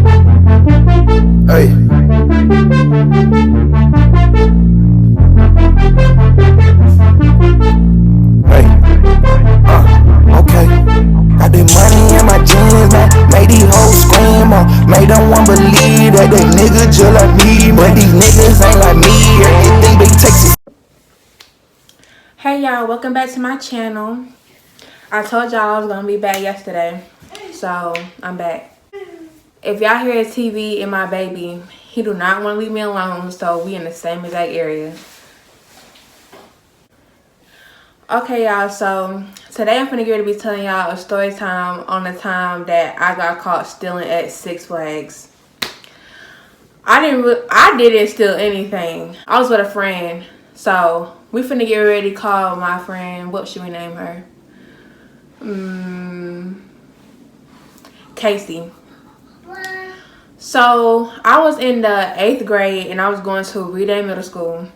Hey. Hey. Okay. Got the money in my jeans, man. Made these hoes scream, made them want believe that they niggas just like me. But these niggas ain't like me. Everything big Texas. Hey y'all, welcome back to my channel. I told y'all I was gonna be back yesterday, so I'm back. If y'all hear a TV and my baby, he do not want to leave me alone, so we in the same exact area. Okay y'all, so today I'm finna get ready to be telling y'all a story time on the time that I got caught stealing at Six Flags. I didn't steal anything. I was with a friend, so we finna get ready to call my friend. What should we name her? Casey. So I was in the 8th grade and I was going to Reday Middle School.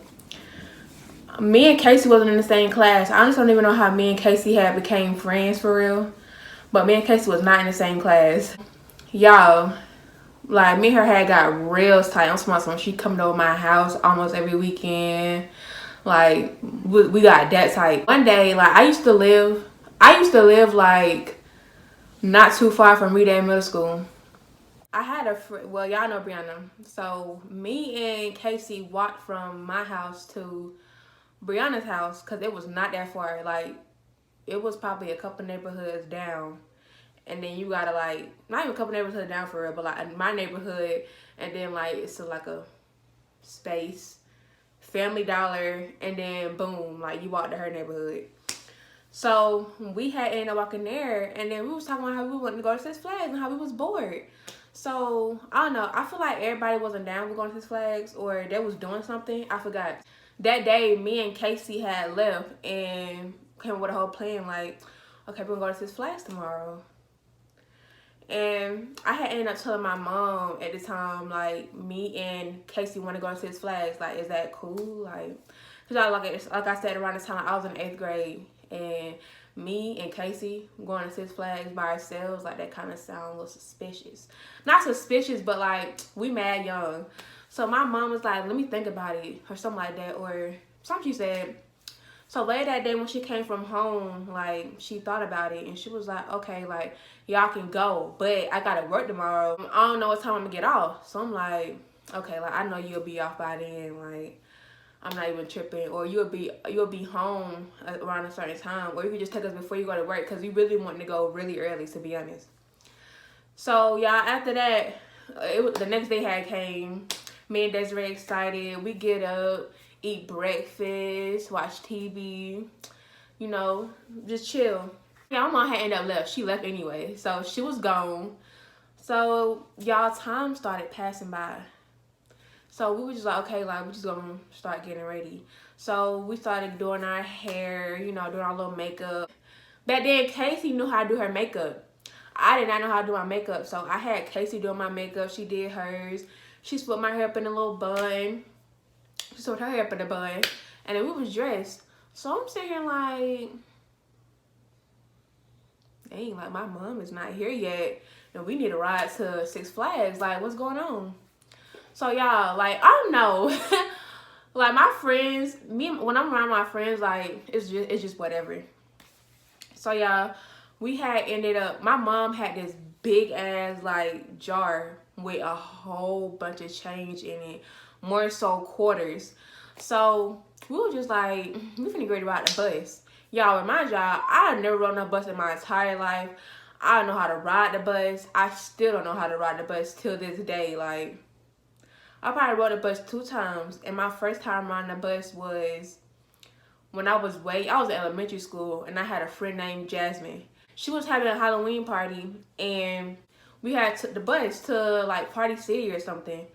Me and Casey wasn't in the same class. I honestly don't even know how me and Casey had became friends for real. But me and Casey was not in the same class. Y'all, like me and her had got real tight. I'm smart, so she coming over my house almost every weekend. Like we got that tight. One day, like I used to live like not too far from Reday Middle School. I had a friend, well, y'all know Brianna. So me and Casey walked from my house to Brianna's house because it was not that far. Like, it was probably a couple neighborhoods down. And then you gotta, like, not even a couple neighborhoods down for real, but like in my neighborhood. And then, like, it's like a space, Family Dollar, and then boom, like, you walk to her neighborhood. So we had ended up walking there, and then we was talking about how we wanted to go to Six Flags and how we was bored. So I don't know. I feel like everybody wasn't down with going to Six Flags, or they was doing something. I forgot. That day, me and Casey had left and came up with a whole plan. Like, okay, we're gonna go to Six Flags tomorrow. And I had ended up telling my mom at the time, like, me and Casey want to go to Six Flags. Like, is that cool? Like, cause like I said, around the time I was in the 8th grade, and me and Casey going to Six Flags by ourselves, like that kind of sound a little suspicious. Not suspicious, but like we mad young. So my mom was like, let me think about it, or something like that, or something she said. So later that day when she came from home, like she thought about it and she was like, okay, like y'all can go, but I gotta work tomorrow. I don't know what time I'm gonna get off. So I'm like, okay, like I know you'll be off by then, like I'm not even tripping, or you'll be home around a certain time, or you can just take us before you go to work, because we really wanted to go really early, to be honest. So y'all, after that, the next day had came. Me and Desiree excited. We get up, eat breakfast, watch TV, you know, just chill. Yeah, my mom had ended up left. She left anyway, so she was gone. So y'all, time started passing by. So we were just like, okay, like, we're just gonna start getting ready. So we started doing our hair, you know, doing our little makeup. Back then, Casey knew how to do her makeup. I did not know how to do my makeup, so I had Casey doing my makeup. She did hers. She split my hair up in a little bun. She split her hair up in a bun. And then we was dressed. So I'm sitting here like, dang, like, my mom is not here yet. And we need to ride to Six Flags. Like, what's going on? So y'all, like, I don't know. Like, my friends, when I'm around my friends, like, it's just whatever. So y'all, we had ended up, my mom had this big ass like jar with a whole bunch of change in it, more so quarters. So we were just like, we finna get ready to ride the bus. Y'all, remind y'all, I never rode no bus in my entire life. I don't know how to ride the bus. I still don't know how to ride the bus till this day. Like, I probably rode the bus 2 times, and my first time riding the bus was when I was in elementary school, and I had a friend named Jasmine. She was having a Halloween party, and we had took the bus to like Party City or something.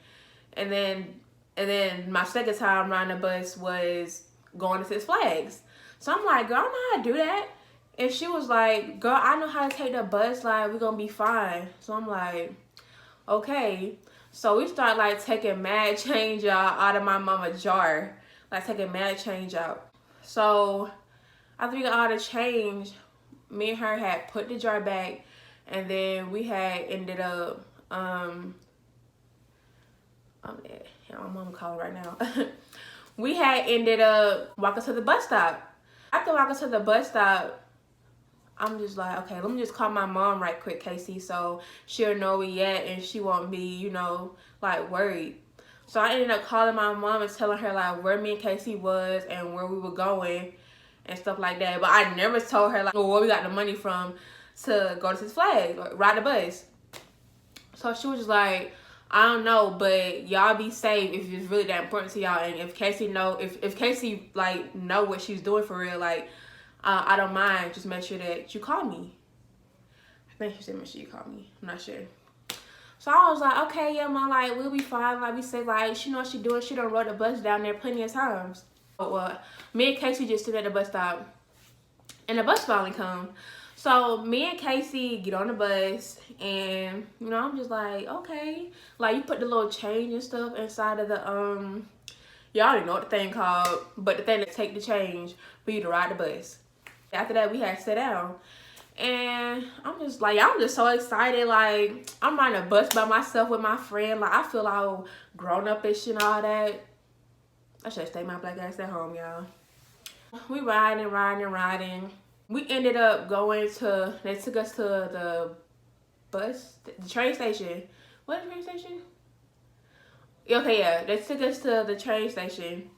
And then my second time riding the bus was going to Six Flags. So I'm like, girl, I know how to do that. And she was like, girl, I know how to take the bus, like, we're gonna be fine. So I'm like, okay. So we start like taking mad change out of my mama jar. Like taking mad change out. So after we got all the change, me and her had put the jar back, and then we had ended up Yeah, my mom calling right now. We had ended up walking to the bus stop. After walking to the bus stop, I'm just like, okay, let me just call my mom right quick, Casey, so she'll know where we at and she won't be, you know, like worried. So I ended up calling my mom and telling her like where me and Casey was and where we were going and stuff like that. But I never told her like where we got the money from to go to Six Flags or ride the bus. So she was just like, I don't know, but y'all be safe if it's really that important to y'all. And if Casey know, if Casey like know what she's doing for real, like I don't mind. Just make sure that you call me. I think she said make sure you call me. I'm not sure. So I was like, okay, yeah, mom, like we'll be fine. Like we said, like she know what she doing. She done rode the bus down there plenty of times. Well, me and Casey just stood at the bus stop, and the bus finally come. So me and Casey get on the bus, and you know I'm just like, okay, like you put the little change and stuff inside of the y'all already know what the thing called, but the thing that take the change for you to ride the bus. After that we had to sit down, and I'm just like, I'm just so excited. Like I'm riding a bus by myself with my friend. Like I feel all grown up and shit and all that. I should stay my black ass at home, y'all. We riding. We ended up going to, they took us to the train station. What train station? Okay, yeah, they took us to the train station.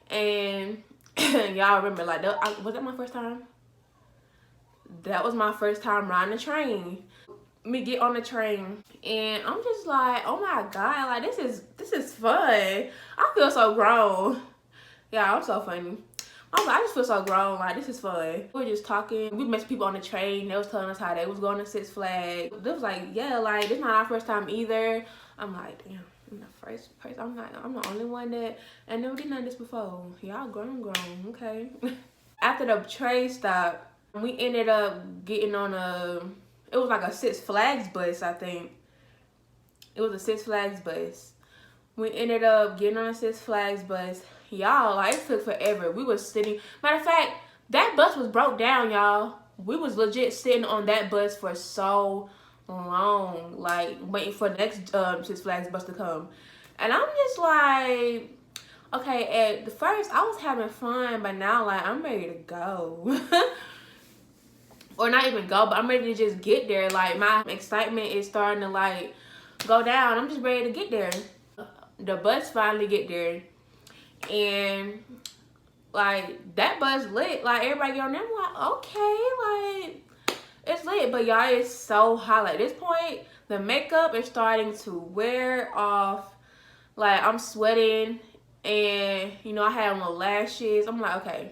And y'all remember, like, was that my first time? That was my first time riding the train. Me get on the train, and I'm just like, oh my God, like, this is fun. I feel so grown. Yeah, I'm so funny. I just feel so grown. Like, this is fun. We were just talking. We met people on the train. They was telling us how they was going to Six Flags. They was like, yeah, like, this is not our first time either. I'm like, damn, I'm the first person. I'm the only one that I never did none of this before. Y'all grown, okay. After the train stop, we ended up getting on it was like a Six Flags bus, I think. It was a Six Flags bus. We ended up getting on a Six Flags bus. Y'all, like, it took forever. We was sitting. Matter of fact, that bus was broke down, y'all. We was legit sitting on that bus for so long, like, waiting for the next Six Flags bus to come. And I'm just like, okay, at the first, I was having fun, but now, like, I'm ready to go. Or not even go, but I'm ready to just get there. Like, my excitement is starting to, like, go down. I'm just ready to get there. The bus finally get there. And like that bus lit, like everybody get on there. I'm like, okay, like it's lit, but y'all, it's so hot. Like, at this point, the makeup is starting to wear off. Like, I'm sweating, and you know I had on little lashes. I'm like, okay,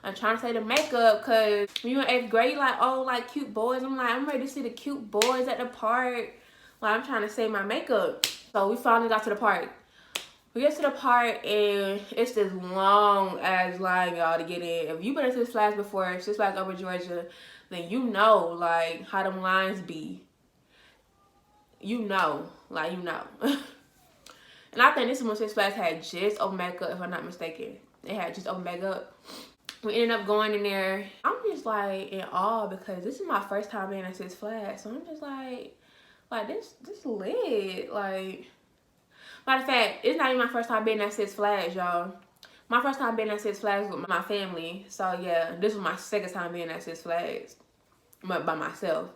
I'm trying to say the makeup, cause when you in 8th grade, like, oh, like cute boys. I'm like, I'm ready to see the cute boys at the park. Like, I'm trying to say my makeup. So we finally got to the park. We get to the park, and it's this long ass line, y'all, to get in. If you been to Six Flags before, Six Flags over Georgia, then you know, like, how them lines be. You know, like, you know. And I think this is when Six Flags had just opened back up, if I'm not mistaken. They had just opened back up. We ended up going in there. I'm just, like, in awe, because this is my first time being at Six Flags. So I'm just like this lit, like. Matter of fact, it's not even my first time being at Six Flags, y'all. My first time being at Six Flags with my family. So, yeah, this was my second time being at Six Flags. But by myself.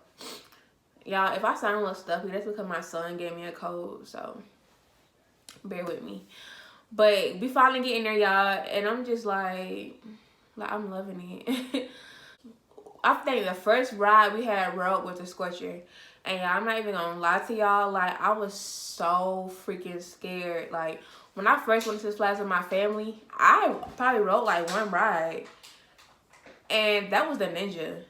Y'all, if I sound a little stuffy, that's because my son gave me a cold. So, bear with me. But we finally get in there, y'all. And I'm just like I'm loving it. I think the first ride we had rode was the Scorcher. And I'm not even gonna lie to y'all, like, I was so freaking scared. Like, when I first went to Six Flags with my family, I probably rode like one ride. And that was the Ninja.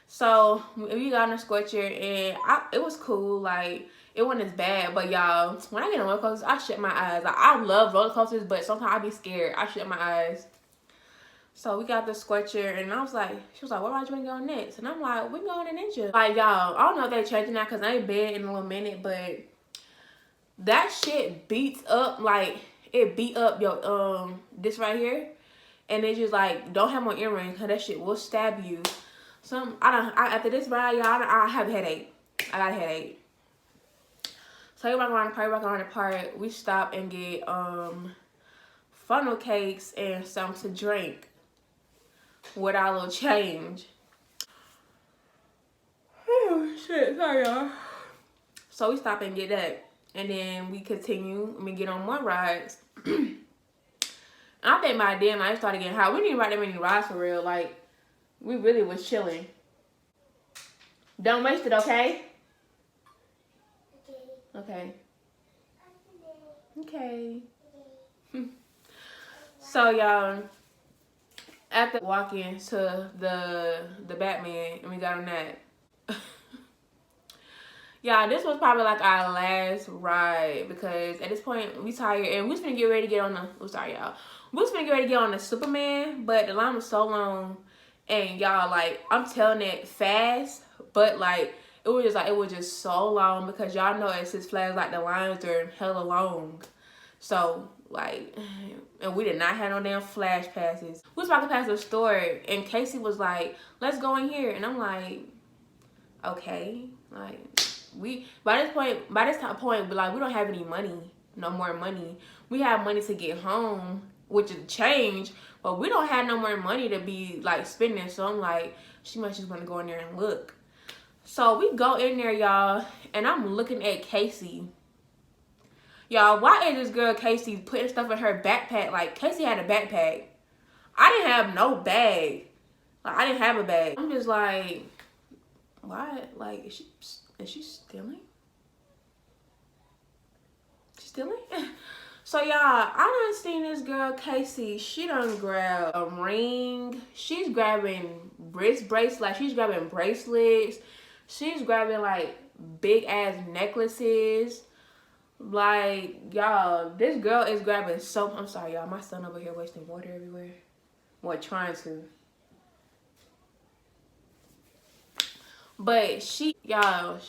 So, we got on the Scorcher, and it was cool. Like, it wasn't as bad. But, y'all, when I get on roller coasters, I shut my eyes. Like, I love roller coasters, but sometimes I be scared. I shut my eyes. So we got the Scorcher, and I was like, she was like, what ride you want to go on next? And I'm like, we can go on the Ninja. Like, y'all, I don't know if they're changing that, because I ain't been in a little minute, but that shit beats up, like, it beat up your, this right here. And it just, like, don't have my earring, because that shit will stab you. After this ride, y'all, I have a headache. I got a headache. So we walk around the park. We stop and get funnel cakes and something to drink with our little change. Oh shit, sorry y'all. So we stop and get that. And then we continue and we get on more rides. And I think by then I started getting hot. We didn't ride that many rides for real. Like, we really was chilling. Don't waste it, okay? Okay. Okay. So y'all, after walking to the Batman and we got on that. Yeah, this was probably like our last ride because at this point we tired and we was gonna get ready to get on the. Oh, sorry, y'all. We was gonna get ready to get on the Superman, but the line was so long, and y'all, like, I'm telling it fast, but like it was just so long because y'all know at Six Flags like the lines are hella long, so like, and we did not have no damn flash passes. We was walking past the store and Casey was like, "Let's go in here," and I'm like, okay, like. By this point, like, we don't have any money, no more money. We have money to get home, which is change, but we don't have no more money to be like spending. So I'm like, she must just want to go in there and look. So we go in there, y'all, and I'm looking at Casey. Y'all, why is this girl Casey putting stuff in her backpack? Like, Casey had a backpack. I didn't have no bag. Like, I didn't have a bag. I'm just like, why? Like, is she stealing? She's stealing? So y'all, I done seen this girl Casey. She done grab a ring. She's grabbing wrist bracelets. She's grabbing bracelets. She's grabbing like big ass necklaces. Like, y'all, this girl is grabbing so. I'm sorry, y'all. My son over here wasting water everywhere. What, trying to. But y'all,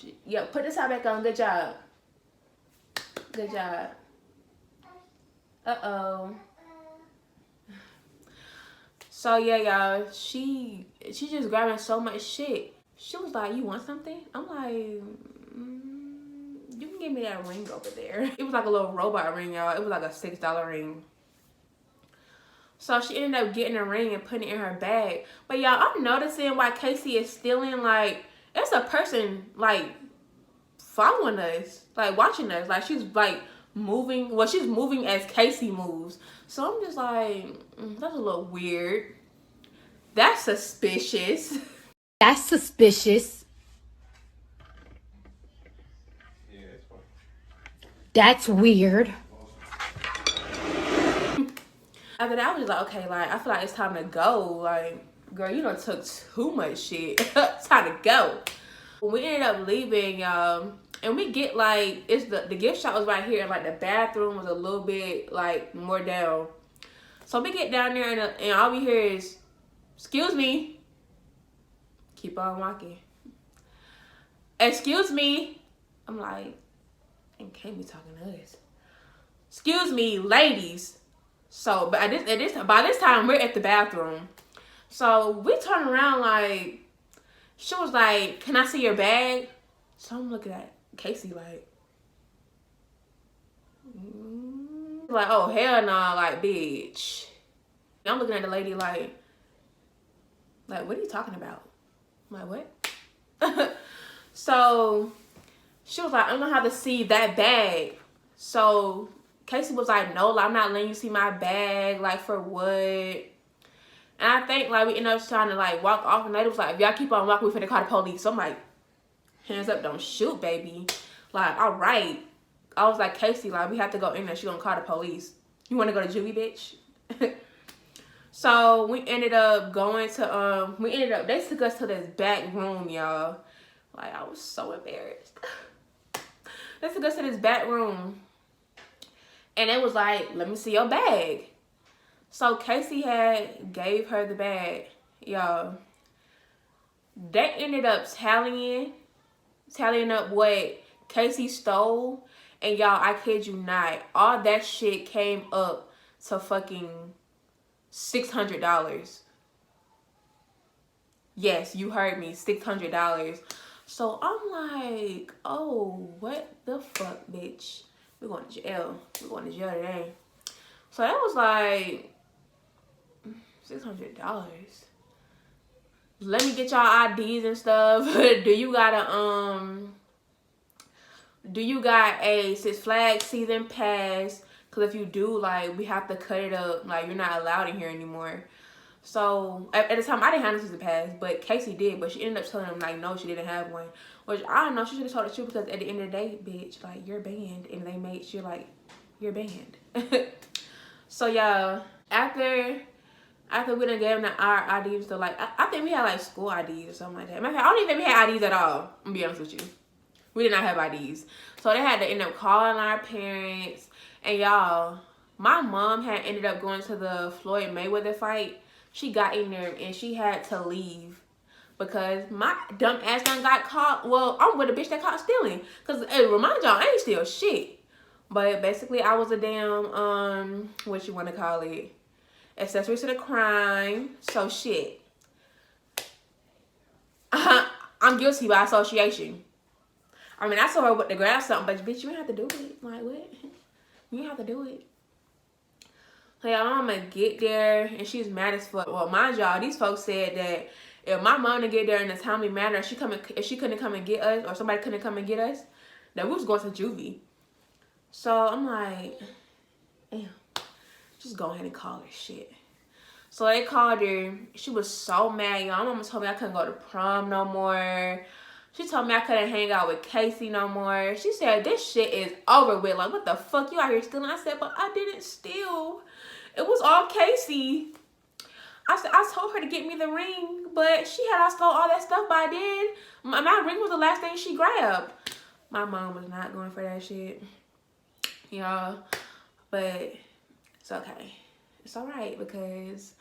put this hat back on. Good job. Good job. Uh-oh. So, yeah, y'all, she just grabbing so much shit. She was like, "You want something?" I'm like, you can give me that ring over there. It was like a little robot ring, y'all. It was like a $6 ring. So she ended up getting a ring and putting it in her bag. But, y'all, I'm noticing why Casey is stealing, like, it's a person, like, following us, like, watching us. Like, she's, like, moving. Well, she's moving as Casey moves. So I'm just like, that's a little weird. That's suspicious. That's suspicious. Yeah, it's fine. That's weird. After that, I was like, okay, like, I feel like it's time to go. Like, girl, you done took too much shit. It's time to go. We ended up leaving, y'all, and we get, like, it's the gift shop was right here, and like the bathroom was a little bit like more down. So we get down there, and all we hear is, "Excuse me." Keep on walking. "Excuse me." I'm like, and can't be talking to us. "Excuse me, ladies." So, but by this time, we're at the bathroom. So we turn around, like, she was like, "Can I see your bag?" So I'm looking at Casey like, like, oh, hell no, like, bitch. And I'm looking at the lady like, what are you talking about? I'm like, what? So she was like, "I don't know how to see that bag." So Casey was like, "No, like, I'm not letting you see my bag. Like, for what?" And I think, like, we ended up trying to, like, walk off. And the lady was like, "If y'all keep on walking, we finna call the police." So I'm like, hands up, don't shoot, baby. Like, all right. I was like, "Casey, like, we have to go in there. She gonna call the police. You want to go to juvie, bitch?" So we ended up going to, they took us to this back room, y'all. Like, I was so embarrassed. They took us to this back room. And it was like, "Let me see your bag." So Casey gave her the bag, y'all. They ended up tallying up what Casey stole. And y'all, I kid you not, all that shit came up to fucking $600. Yes, you heard me, $600. So I'm like, oh, what the fuck, bitch? We're going to jail. We're going to jail today. So that was like $600. Let me get y'all IDs and stuff. Do you got a Six Flags season pass? Because if you do, like, we have to cut it up. Like, you're not allowed in here anymore. So at the time, I didn't have a season pass, but Casey did. But she ended up telling him, like, no, she didn't have one. Which, I don't know, she should have told the truth, because at the end of the day, bitch, like, you're banned. And they made sure, like, you're banned. So, y'all, after we done gave them our IDs, so, like, I think we had, like, school IDs or something like that. Matter of fact, I don't even think we had IDs at all. I'm gonna be honest with you. We did not have IDs. So they had to end up calling our parents. And y'all, my mom had ended up going to the Floyd Mayweather fight. She got in there and she had to leave because my dumb ass done got caught. Well, I'm with a bitch that caught stealing. Because remind y'all, I ain't steal shit. But basically, I was a damn, what you want to call it, accessory to the crime. So shit. I'm guilty by association. I mean, I told her to grab something, but bitch, you ain't have to do it. Like, what? You ain't have to do it. So, y'all, I'm gonna get there, and she's mad as fuck. Well, mind y'all, these folks said that if my mom didn't get there in a timely manner, if she couldn't come and get us, or somebody couldn't come and get us, that we was going to juvie. So, I'm like, damn, just go ahead and call her shit. So, they called her. She was so mad, y'all. My mama told me I couldn't go to prom no more. She told me I couldn't hang out with Casey no more. She said, this shit is over with. Like, what the fuck? You out here stealing? I said, but I didn't steal. It was all Casey. I said, I told her to get me the ring, but she had stole all that stuff by then. My ring was the last thing she grabbed. My mom was not going for that shit. Y'all. But it's okay. It's alright because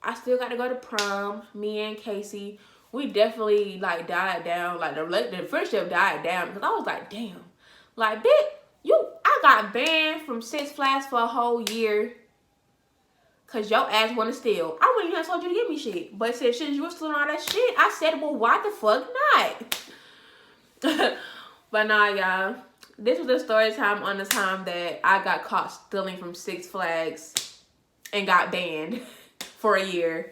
I still got to go to prom. Me and Casey. We definitely, like, died down. Like, the friendship died down. Because I was like, damn. Like, bitch, I got banned from Six Flags for a whole year. Because your ass want to steal. I wouldn't even have told you to give me shit. But since you were stealing all that shit, I said, well, why the fuck not? But nah, y'all. This was a story time on the time that I got caught stealing from Six Flags and got banned for a year.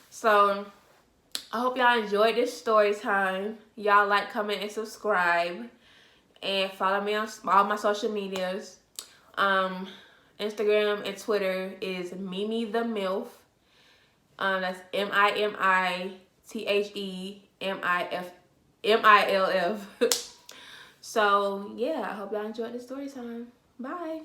So I hope y'all enjoyed this story time. Y'all like, comment, and subscribe. And follow me on all my social medias. Instagram and Twitter is Mimi the MILF. That's MIMITHEMILF. So, yeah, I hope y'all enjoyed this story time. Bye.